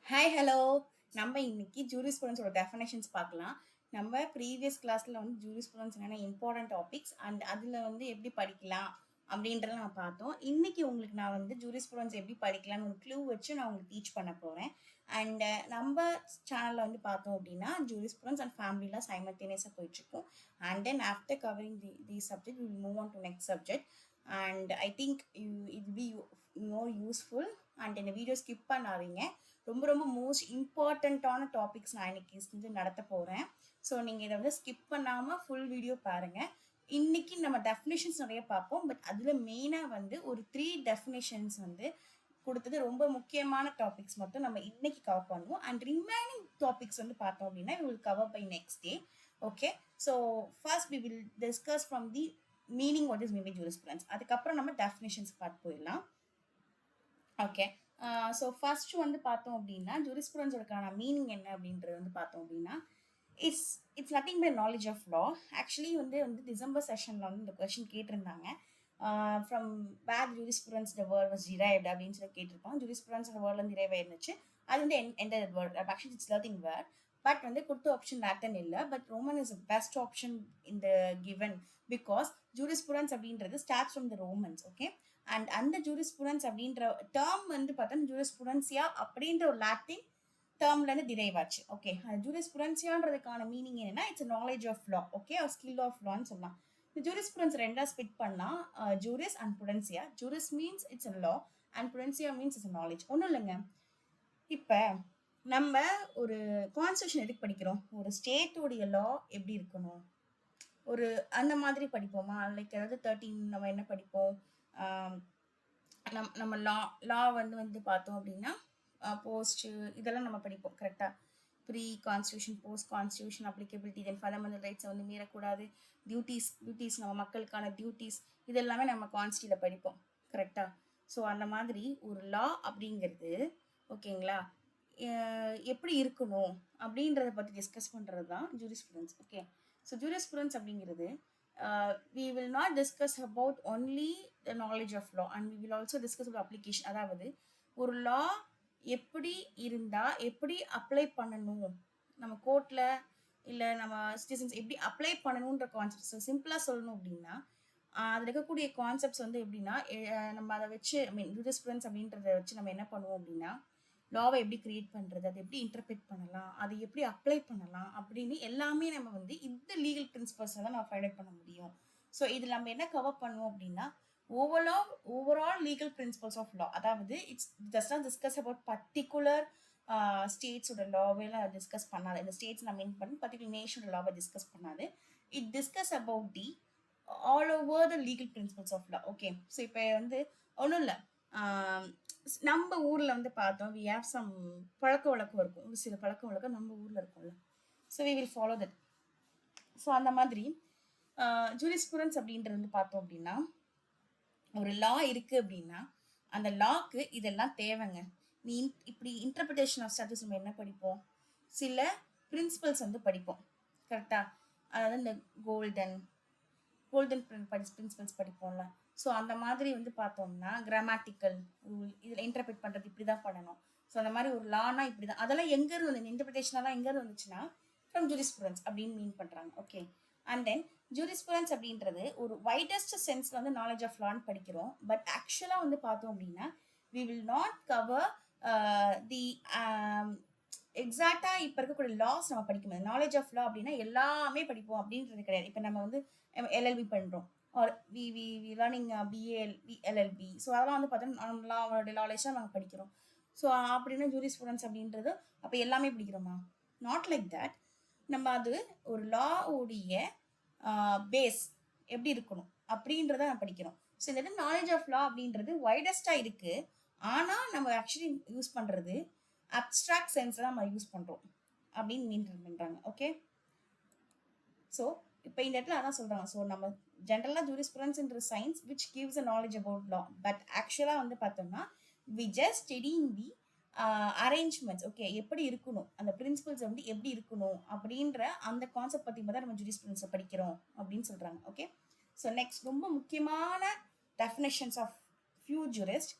Hi hello. நம்ம இன்னைக்கு ஜூரிஸ்ப்ருடன்ஸோட definitions பார்க்கலாம். நம்ம ப்ரீவியஸ் கிளாஸில் வந்து ஜூரிஸ்ப்ருடன்ஸ் என்னென்ன இம்பார்ட்டன்ட் டாபிக்ஸ் அண்ட் அதில் வந்து எப்படி படிக்கலாம் அப்படின்றத நான் பார்த்தோம். இன்னைக்கு உங்களுக்கு நான் வந்து ஜூரிஸ்ப்ருடன்ஸ் எப்படி படிக்கலாம்னு ஒரு க்ளூ வச்சு நான் உங்களுக்கு டீச் பண்ண போகிறேன். அண்ட் நம்ம சேனலில் வந்து பார்த்தோம் அப்படின்னா ஜூரிஸ்ப்ருடன்ஸ் அண்ட் ஃபேமிலியில் சைமல்டேனியஸாக போயிட்டுருக்கோம். And then after covering the subject will move on to next subject. And I think it be more useful. And இந்த வீடியோ ஸ்கிப் பண்ணாதீங்க. ரொம்ப ரொம்ப மோஸ்ட் இம்பார்ட்டண்ட்டான டாபிக்ஸ் நான் இன்னைக்கு வந்து நடத்த போகிறேன். ஸோ நீங்கள் இதை வந்து ஸ்கிப் பண்ணாமல் ஃபுல் வீடியோ பாருங்கள். இன்னைக்கு நம்ம டெஃபினேஷன்ஸ் நிறைய பார்ப்போம். பட் அதில் மெயினாக வந்து ஒரு 3 டெஃபினேஷன்ஸ் வந்து கொடுத்தது ரொம்ப முக்கியமான டாபிக்ஸ் மட்டும் நம்ம இன்னைக்கு கவர் பண்ணுவோம். அண்ட் ரிமைனிங் டாபிக்ஸ் வந்து பார்த்தோம் அப்படின்னா we will cover by next day. Okay, so first we will discuss from the meaning what is mean jurisprudence. அதுக்கப்புறம் நம்ம டெஃபினேஷன்ஸ் பார்த்து போயிடலாம். ஓகே, ஸோ ஃபர்ஸ்ட் வந்து பார்த்தோம் அப்படின்னா ஜூரிஸ்ப்ருடன்ஸோடக்கான மீனிங் என்ன அப்படின்றது வந்து பார்த்தோம் அப்படின்னா it's nothing by knowledge of law. Actually வந்து டிசம்பர் செஷனில் வந்து இந்த கொஸ்டின் கேட்டிருந்தாங்க. From where jurisprudence the word was derived அப்படின்னு சொல்லி கேட்டிருப்பாங்க. ஜூரிஸ்ப்ருடன்ஸ் அந்த வேர்ட்லேருந்து டிரைவ் ஆயிருந்துச்சு. அது வந்து எந்த word actually it's learning word. But வந்து கொடுத்த ஆப்ஷன் லேட்டன் இல்லை. But Roman is best option in the given because jurisprudence அப்படின்றது starts from the Romans. Okay, and அந்த ஜூரிஸ்ப்ருடன்ஸ் அப்படின்ற டேர்ம் வந்து பார்த்தோன்னா ஜூரிஸ்ப்ருடன்சியா அப்படின்ற ஒரு லாட்டின் டேர்ம்லேருந்து டிரைவ் ஆச்சு. ஓகே, அந்த ஜூரிஸ்ப்ருடன்சியான்றதுக்கான மீனிங் என்னன்னா it's knowledge of law. Okay, skill of லான்னு சொல்லலாம். இந்த ஜூரிஸ்ப்ருடன்ஸ் ரெண்டாக ஸ்பிட் பண்ணால் juris and prudentia. Juris means it's a law and prudentia means it's a knowledge. ஒன்றும் இல்லைங்க, இப்போ நம்ம ஒரு கான்ஸ்டியூஷன் எதுக்கு படிக்கிறோம்? ஒரு ஸ்டேட்டோடைய லா எப்படி இருக்கணும், ஒரு அந்த மாதிரி படிப்போமா? லைக் அதாவது 13 நம்ம என்ன படிப்போம்? நம்ம லா வந்து பார்த்தோம் அப்படின்னா போஸ்ட் இதெல்லாம் நம்ம படிப்போம் கரெக்டாக. Pre constitution, post constitution, applicability, then fundamental ரைட்ஸை வந்து மீறக்கூடாது, டியூட்டிஸ் நம்ம மக்களுக்கான டியூட்டிஸ் இதெல்லாமே நம்ம கான்ஸ்டியூஷனில் படிப்போம் கரெக்டாக. ஸோ அந்த மாதிரி ஒரு லா அப்படிங்கிறது ஓகேங்களா எப்படி இருக்கணும் அப்படின்றத பற்றி டிஸ்கஸ் பண்ணுறது தான் ஜூரிஸ்ப்ருடன்ஸ். ஓகே, ஸோ ஜூரிஸ்ப்ருடன்ஸ் அப்படிங்கிறது we will not discuss about only the knowledge of law and we will also discuss about application. அதாவது ஒரு லா எப்படி இருந்தால் எப்படி அப்ளை பண்ணணும், நம்ம கோர்ட்டில் இல்லை நம்ம சிட்டிசன்ஸ் எப்படி அப்ளை பண்ணணுன்ற கான்செப்ட். ஸோ சிம்பிளாக சொல்லணும் அப்படின்னா அதில் இருக்கக்கூடிய கான்செப்ட்ஸ் வந்து எப்படின்னா நம்ம அதை வச்சு ஜூரிஸ்ப்ருடன்ஸ் அப்படின்றத வச்சு நம்ம என்ன பண்ணுவோம் அப்படின்னா லாவை எப்படி கிரியேட் பண்ணுறது, அதை எப்படி இன்டர்பிரேட் பண்ணலாம், அதை எப்படி அப்ளை பண்ணலாம் அப்படின்னு எல்லாமே நம்ம வந்து இந்த லீகல் பிரின்சிபல்ஸை தான் நம்ம ஃபைண்ட் அவுட் பண்ண முடியும். ஸோ இதில் நம்ம என்ன கவர் பண்ணுவோம் அப்படின்னா overall legal principles of law. அதாவது it's just not discuss about particular ஸ்டேட்ஸோட லாவெல்லாம் டிஸ்கஸ் பண்ணாது. இந்த ஸ்டேட்ஸ் நம்ம மீன் பண்ணி பர்டிகுலர் நேஷனோட லாவை டிஸ்கஸ் பண்ணாது. It discuss about the all over the legal principles of law. Okay, so இப்போ வந்து ஒன்றும் இல்லை, நம்ம ஊரில் வந்து பார்த்தோம் வி ஹேவ் சம் பழக்க வழக்கம் இருக்கும், ஒரு சில பழக்க வழக்கம் நம்ம ஊரில் இருக்கும்ல. So we will follow that. So அந்த மாதிரி ஜூரிஸ்ப்ருடன்ஸ் அப்படின்றது வந்து பார்த்தோம் அப்படின்னா ஒரு லா இருக்குது அப்படின்னா அந்த லாக்கு இதெல்லாம் தேவைங்க. நீ இப்படி இன்டர்பிரிட்டேஷன் ஆஃப் ஸ்டாட்டஸ் நம்ம என்ன படிப்போம், சில பிரின்சிபல்ஸ் வந்து படிப்போம் கரெக்டாக. அதாவது இந்த கோல்டன் பிரின்சிபல்ஸ் படிப்போம்ல. ஸோ அந்த மாதிரி வந்து பார்த்தோம்னா கிராமட்டிக்கல் ரூல் இதில் இன்டர்பிரேட் பண்ணுறது இப்படி தான் பண்ணணும். ஸோ அந்த மாதிரி ஒரு லானா இப்படி தான், அதெல்லாம் எங்கேருந்து வந்து இன்டர்பிரிட்டேஷனெல்லாம் எங்கேருந்து வந்துச்சுன்னா ஃப்ரம் ஜூரிஸ்ப்ருடன்ஸ் அப்படின்னு மீன் பண்ணுறாங்க. ஓகே, அண்ட் தென் ஜூரிஸ்ப்ருடன்ஸ் அப்படின்றது ஒரு வைடஸ்ட் சென்ஸில் வந்து நாலேஜ் ஆஃப் லான்னு படிக்கிறோம். பட் ஆக்சுவலாக வந்து பார்த்தோம் அப்படின்னா we will not cover the எக்ஸாக்டாக இப்போ இருக்கக்கூடிய லாஸ் நம்ம படிக்கும்போது நாலேஜ் ஆஃப் லா அப்படின்னா எல்லாமே படிப்போம் அப்படின்றது கிடையாது. இப்போ நம்ம வந்து எல்எல்பி பண்ணுறோம் or we learning LLB. So அதெல்லாம் வந்து பார்த்தோம்னா லாவோட நாலேஜாக நாங்கள் படிக்கிறோம். ஸோ அப்படின்னா ஜூரிஸ்ப்ருடன்ஸ் அப்படின்றது அப்போ எல்லாமே படிக்கிறோமா? Not like that. நம்ம அது ஒரு லாவுடைய பேஸ் எப்படி இருக்கணும் அப்படின்றத நான் படிக்கிறோம். ஸோ இந்த நாலேஜ் ஆஃப் லா அப்படின்றது வைடஸ்டாக இருக்குது. ஆனால் நம்ம ஆக்சுவலி யூஸ் பண்ணுறது அப்ட்ராக்ட் சென்ஸை தான் நம்ம யூஸ் பண்ணுறோம் அப்படின்னு மீன் பண்ணுறாங்க. ஓகே, ஸோ இப்போ இந்த இடத்துல அதான் சொல்கிறாங்க. ஸோ நம்ம ஜென்ரலாக ஜூரிஸ்ப்ருடன்ஸ்ன்ற science which gives a knowledge about law. But ஆக்சுவலாக வந்து பார்த்தோம்னா we just studying the arrangements. Okay, எப்படி இருக்கணும், அந்த பிரின்சிபல்ஸ் வந்து எப்படி இருக்கணும் அப்படின்ற அந்த கான்செப்ட் பற்றி தான் நம்ம ஜூரிஸ்ப்ருடன்ஸை படிக்கிறோம் அப்படின்னு சொல்கிறாங்க. ஓகே, ஸோ நெக்ஸ்ட் ரொம்ப முக்கியமான definitions of few jurist.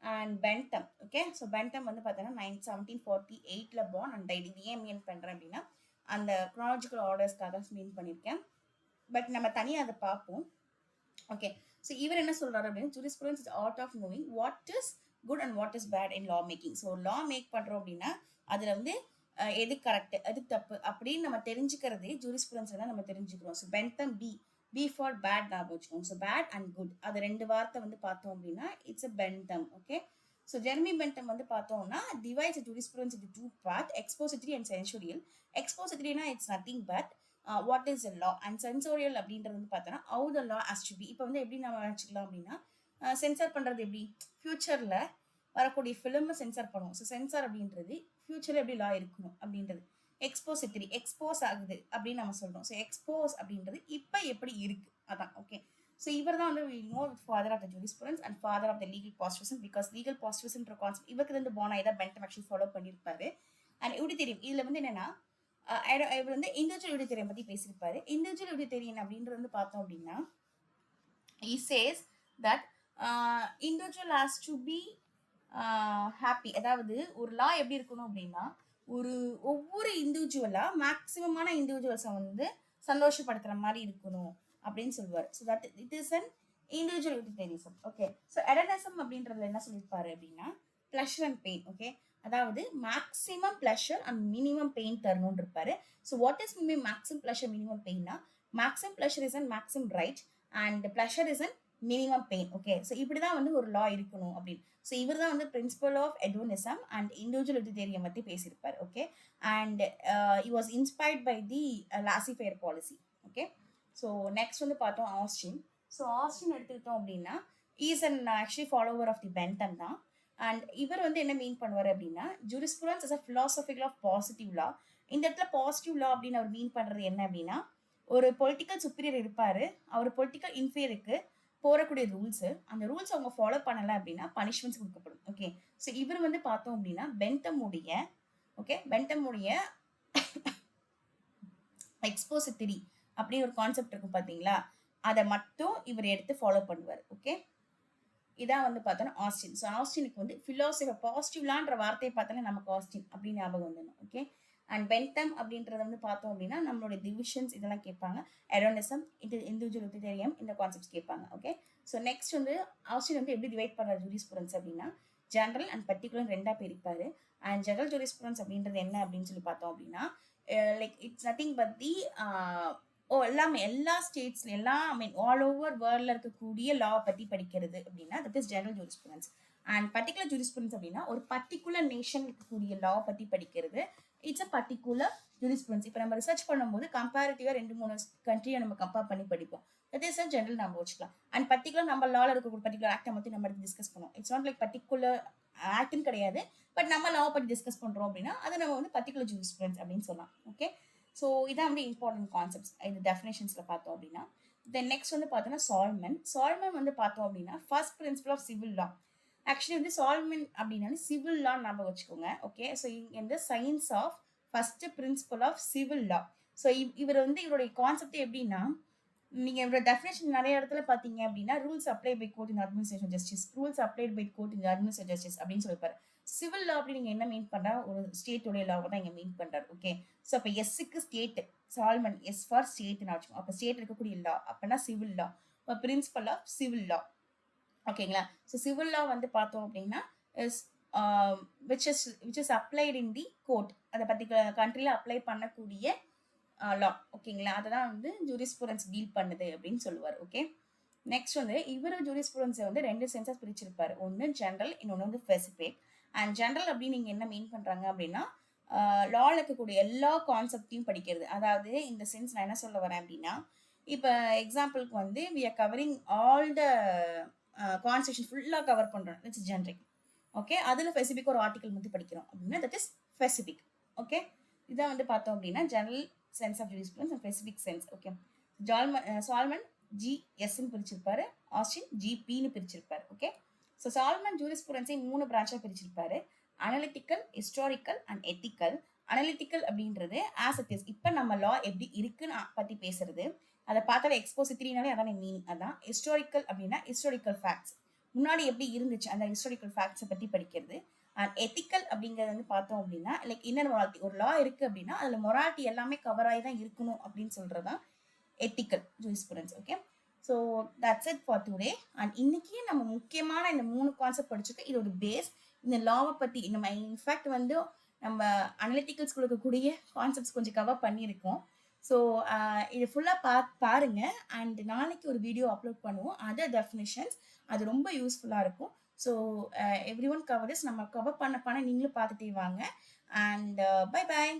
And Bentham. Okay, so Bentham வந்து பார்த்தீங்கன்னா 1748 பார்ன் அண்ட் டைட். இது ஏன் மீன் பண்ணுறேன் அப்படின்னா அந்த க்ராலஜிக்கல் ஆர்டர்ஸ்க்காக மீன் பண்ணியிருக்கேன். பட் நம்ம தனியாக அதை பார்ப்போம். ஓகே, ஸோ இவர் என்ன சொல்றாரு அப்படின்னா jurisprudence is art of knowing what is good and what is bad in law making. So law make பண்ணுறோம் அப்படின்னா அதில் வந்து எது கரெக்ட் எது தப்பு அப்படின்னு நம்ம தெரிஞ்சுக்கிறதே ஜூரிஸ்ப்ரூடன்ஸ்ல தான் நம்ம தெரிஞ்சுக்கிறோம். ஸோ பென்டம் பி ஃபார் பேட் ஞாபகம் வச்சுக்கோங்க. ஸோ பேட் அண்ட் குட் அது ரெண்டு வார்த்தை வந்து பார்த்தோம் அப்படின்னா it's a Bentham. Okay, so Jeremy Bentham வந்து பார்த்தோம்னா divides jurisprudence into two part, expository and censorial. எக்ஸ்போசிட்டரினா it's nothing but what is the law, and censorial அப்படின்றது வந்து பார்த்தோன்னா how the law has to be. இப்போ வந்து எப்படி நம்ம நினச்சிக்கலாம் அப்படின்னா சென்சார் பண்ணுறது எப்படி ஃபியூச்சரில் வரக்கூடிய ஃபிலிமை சென்சார் பண்ணுவோம். ஸோ சென்சார் அப்படின்றது ஃபியூச்சரில் எப்படி லா இருக்கணும் அப்படின்றது. எக்ஸ்போசிட்டரி எக்ஸ்போஸ் ஆகுது அப்படின்னு நம்ம சொல்கிறோம். ஸோ எக்ஸ்போஸ் அப்படின்றது இப்போ எப்படி இருக்குது அதான். ஓகே, ஸோ இவர் தான் வந்து know father of the jurisprudence and father of the legal positivism. Because legal பாசிட்டிவிசம்ன்ற கான்செப்ட் இவருக்கு வந்து போனாய் தான் பென்டம் ஆக்சுவலி ஃபாலோ பண்ணியிருப்பாரு. அண்ட் எப்படி தெரியும் இதில் வந்து என்னன்னா இவர் வந்து இண்டிவிஜுவல் யூடிடேரியன் பற்றி பேசியிருப்பாரு. இண்டிவிஜுவல் யூடிடேரியன் அப்படின்றது வந்து பார்த்தோம் அப்படின்னா he says that individual has to be happy. அதாவது ஒரு லா எப்படி இருக்கணும் அப்படின்னா ஒவ்வொரு இண்டிவிஜுவலா மேக்சிமமான இண்டிவிஜுவல்ஸை வந்து சந்தோஷப்படுத்துற மாதிரி இருக்கணும் அப்படின்னு சொல்லுவார். So that it is an individual utilitarianism. Okay, so hedonism அப்படின்றதுல என்ன சொல்லியிருப்பாரு அப்படின்னா ப்ளஷர் அண்ட் பெயின். ஓகே, அதாவது maximum pleasure and minimum pain தரணும்னு இருப்பாரு. So what is maximum pleasure minimum பெயின்னா maximum pleasure is and maximum right and pleasure is and minimum pain. Okay, so இப்படி தான் வந்து ஒரு லா இருக்கணும் அப்படின்னு. ஸோ இவர் தான் வந்து principle of hedonism and individual utilitarian பற்றி பேசியிருப்பார். Okay, and he was inspired by the laissez-faire policy. Okay, so next வந்து பார்த்தோம் ஆஸ்டின். ஸோ ஆஸ்டின் எடுத்துக்கிட்டோம் அப்படின்னா is an actually follower of the Bentham தான். அண்ட் இவர் வந்து என்ன மீன் பண்ணுவார் அப்படின்னா jurisprudence is a philosophical of positive law. இந்த இடத்துல பாசிட்டிவ் லா அப்படின்னு அவர் மீன் பண்ணுறது என்ன அப்படின்னா ஒரு பொலிட்டிக்கல் சுப்பீரியர் இருப்பார், அவர் பொலிட்டிக்கல் இன்ஃபீரியருக்கு போடக்கூடிய ரூல்ஸு, அந்த ரூல்ஸ் அவங்க ஃபாலோ பண்ணலை அப்படின்னா பனிஷ்மெண்ட்ஸ் கொடுக்கப்படும். ஓகே, ஸோ இவர் வந்து பார்த்தோம் அப்படின்னா பென்டமுடைய எக்ஸ்போசிட்டரி அப்படின்னு ஒரு கான்செப்ட் இருக்கும் பார்த்தீங்களா, அதை மட்டும் இவர் எடுத்து ஃபாலோ பண்ணுவார். ஓகே, இதான் வந்து பார்த்தோன்னா ஆஸ்டின். ஸோ ஆஸ்டினுக்கு வந்து ஃபிலாசபி பாசிட்டிவ்லான்ற வார்த்தையை பார்த்தாலே நமக்கு ஆஸ்டின் அப்படின்னு ஞாபகம் வந்துடும். ஓகே, அண்ட் பென்டம் அப்படின்றத வந்து பார்த்தோம் அப்படின்னா நம்மளுடைய டிவிஷன்ஸ் இதெல்லாம் கேட்பாங்க. எடோனிசம், இண்டிவிஜுவல் யூட்டிலிட்டேரியன் இந்த கான்செப்ட்ஸ் கேட்பாங்க. ஓகே, ஸோ நெக்ஸ்ட் வந்து ஆஸ்டின் வந்து எப்படி டிவைட் பண்ணுற ஜூரிஸ்ப்ரூடன்ஸ் அப்படின்னா ஜெனரல் அண்ட் பர்டிகுலர் ரெண்டாக பிரிப்பார். அண்ட் ஜெனரல் ஜூரிஸ்ப்ரூடன்ஸ் அப்படின்றது என்ன அப்படின்னு சொல்லி பார்த்தோம் அப்படின்னா like it's nothing but the எல்லாமே எல்லா ஸ்டேட்ஸ்ல எல்லாம் ஐ மீன் ஆல் ஓவர் வேர்ல்ட்ல இருக்கக்கூடிய லா பற்றி படிக்கிறது அப்படின்னா that is general jurisprudence. And particular jurisprudence அப்படின்னா ஒரு பர்டிகுலர் நேஷன் இருக்கக்கூடிய லா பற்றி படிக்கிறது. It's a particular jurisprudence. இப்போ நம்ம ரிசர்ச் பண்ணும்போது கம்பேரிட்டிவாக 2-3 கண்ட்ரியை நம்ம கம்பேர் பண்ணி படிப்போம். தட் இஸ் அ ஜெனரல் நம்ம வச்சுக்கலாம். அண்ட் பர்டிகுலர் நம்ம லாவில் இருக்கக்கூடிய பர்டிகுலர் ஆக்டை பற்றி நம்ம எடுத்து டிஸ்கஸ் பண்ணுவோம். இட்ஸ் நாட் லைக் பர்டிகுலர் ஆக்ட்னு கிடையாது, பட் நம்ம லாவை பற்றி டிஸ்கஸ் பண்ணுறோம் அப்படின்னா அதை நம்ம வந்து பர்டிகுலர் ஜூரிஸ்ப்ரூடன்ஸ் அப்படின்னு சொல்லலாம். ஓகே, ஸோ இதான் வந்து இம்பார்ட்டன்ட் கான்செப்ட்ஸ் இந்த டெஃபினேஷன்ஸில் பார்த்தோம் அப்படின்னா. தென் நெக்ஸ்ட் வந்து பார்த்தோன்னா சால்மன் வந்து பார்த்தோம் அப்படின்னா first principle of civil law. Actually வந்து சால்மன் அப்படின்னா சிவில் லா ஞாபகம் வச்சுக்கோங்க. ஓகே, ஸோ இந்த science of first principle of civil law. So இவர் வந்து இவருடைய கான்செப்ட் எப்படின்னா நீங்கள் இவரோட டெஃபினேஷன் நிறைய இடத்துல பார்த்தீங்க அப்படின்னா rules apply by court in administration justice, rules applied by court in administration justice அப்படின்னு சொல்லிப்பாரு. சிவில் லா அப்படி நீங்கள் என்ன மீன் பண்ணுறா ஒரு ஸ்டேட்டோடைய லாவை தான் இங்கே மீன் பண்ணுறாரு. ஓகே, ஸோ அப்போ எஸ்ஸுக்கு ஸ்டேட்டு சால்மன் எஸ் ஃபார் ஸ்டேட்னு வச்சுக்கோம். அப்போ ஸ்டேட் இருக்கக்கூடிய லா அப்படின்னா சிவில் லா, இப்போ பிரின்சிபல் ஆஃப் சிவில் லா. ஓகேங்களா, ஸோ சிவில் லா வந்து பார்த்தோம் அப்படின்னா is which is applied in the court, அதை பர்டிகுலர் கண்ட்ரியில் அப்ளை பண்ணக்கூடிய லா. ஓகேங்களா, அதை தான் வந்து ஜூரிஸ்ப்ரூடன்ஸ் டீல் பண்ணுது அப்படின்னு சொல்லுவார். ஓகே, நெக்ஸ்ட் வந்து இவர் ஜூரிஸ்ப்ரூடன்ஸை வந்து 2 சென்ஸாக பிரிச்சிருப்பார். ஒன்று ஜென்ரல், இன்னொன்று வந்து ஸ்பெசிஃபிக். அண்ட் ஜென்ரல் அப்படின்னு நீங்கள் என்ன மீன் பண்ணுறாங்க அப்படின்னா லாவில் இருக்கக்கூடிய எல்லா கான்செப்டையும் படிக்கிறது. அதாவது இந்த சென்ஸ் நான் என்ன சொல்ல வரேன் அப்படின்னா இப்போ எக்ஸாம்பிளுக்கு வந்து we are covering all the constitution ஃபுல்லாக கவர் பண்ணுறோம், இட்ஸ் ஜென்ரிக். ஓகே, அதில் ஸ்பெசிஃபிக் ஒரு ஆர்டிகல் வந்து படிக்கிறோம் அப்படின்னா தட் இஸ் ஸ்பெசிஃபிக். ஓகே, இதான் வந்து பார்த்தோம் அப்படின்னா general sense of jurisprudence and specific sense. Okay, Salmond ஜிஎஸ்ன்னு பிரிச்சிருப்பாரு, ஆஸ்டின் ஜிபின்னு பிரிச்சிருப்பாரு. ஓகே, ஸோ சால்மன் ஜூரிஸ்ப்ரூடன்ஸை 3 பிரான்ச்சாக பிரிச்சிருப்பாரு. Analytical, historical and ethical. Analytical அப்படின்றது ஆஸ் இட் இஸ் இப்போ நம்ம லா எப்படி இருக்குன்னு பற்றி பேசுறது, அதை பார்த்தாலே எக்ஸ்போசிட்டரினாலே அதான் மீனிங். அதான் ஹிஸ்டாரிக்கல் அப்படின்னா ஹிஸ்டாரிக்கல் ஃபேக்ட்ஸ். முன்னாடி எப்படி இருந்துச்சு அந்த ஹிஸ்டாரிக்கல் ஃபேக்ட்ஸை பற்றி படிக்கிறது. அண்ட் எத்திக்கல் அப்படிங்கிறது வந்து பார்த்தோம் அப்படின்னா லைக் இன்னர் மொராலிட்டி, ஒரு லா இருக்குது அப்படின்னா அதில் மொராலிட்டி எல்லாமே கவர் ஆகி தான் இருக்கணும் அப்படின்னு சொல்கிறது தான் ethical jurisprudence. Okay, so that's it for today. And இன்னைக்கு நம்ம முக்கியமான இந்த 3 கான்செப்ட் படிச்சுக்க இது ஒரு பேஸ். இந்த லாவை பற்றி நம்ம இன்ஃபேக்ட் வந்து நம்ம அனலிட்டிக்கல்ஸ் கொடுக்கக்கூடிய கான்செப்ட்ஸ் கொஞ்சம் கவர் பண்ணியிருக்கோம். ஸோ இது ஃபுல்லாக பாருங்க. அண்ட் நாளைக்கு ஒரு வீடியோ அப்லோட் பண்ணுவோம், அதர் டெஃபினிஷன்ஸ். அது ரொம்ப யூஸ்ஃபுல்லாக இருக்கும். So every one cover this. நம்ம கவர் பண்ண நீங்களும் பார்த்துட்டே வாங்க. And bye bye.